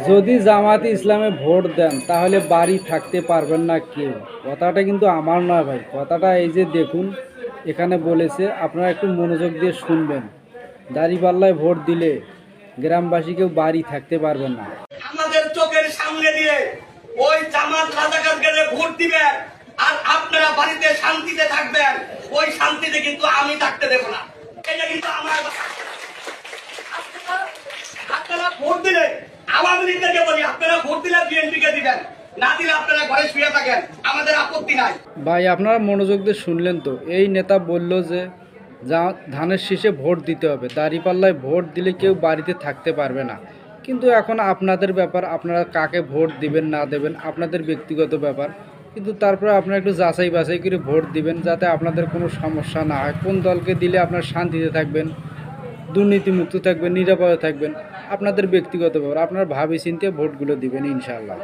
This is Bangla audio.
যদি জামাতে ইসলামে ভোট দেন তাহলে বাড়ি থাকতে পারবেন না কেউ। কথাটা কিন্তু আমার নয় ভাই, কথাটা এই যে দেখুন এখানে বলেছে, আপনারা একটু মনোযোগ দিয়ে শুনবেন। দাঁড়িপাল্লায় ভোট দিলে গ্রামবাসী কেউ বাড়ি থাকতে পারবেন না। আমাদের চোখের সামনে দিয়ে ওই জামাত রাজাকারকে ভোট দিবেন আর আপনারা বাড়িতে শান্তিতে থাকবেন, ওই শান্তিতে কিন্তু আমি থাকতে দেব না। এটা কিন্তু আমার আপনারা ভোট দিলে আওয়ামী লীগকে বলি, আপনারা ভোট দিলে বিএনপিকে দিবেন, না দিলে আপনারা ঘরে শুয়ে থাকেন, আমাদের আপত্তি নাই। ভাই আপনারা মনোযোগ দিয়ে শুনলেন তো, এই নেতা বলল যে ধানের শীষে ভোট দিতে হবে, দাঁড়িপাল্লায় ভোট দিলে কেউ বাড়িতে থাকতে পারবে না। কিন্তু এখন আপনাদের ব্যাপার, আপনারা কাকে ভোট দিবেন না দেবেন আপনাদের ব্যক্তিগত ব্যাপার। কিন্তু তারপরে আপনারা একটু যাচাই বাছাই করে ভোট দিবেন, যাতে আপনাদের কোনো সমস্যা না হয়। কোন দলকে দিলে আপনারা শান্তিতে থাকবেন, দুর্নীতিমুক্ত থাকবেন, নিরাপদে থাকবেন, আপনাদের ব্যক্তিগত ব্যাপার। আপনারা ভাবি চিন্তে ভোটগুলো দিবেন ইনশাআল্লাহ।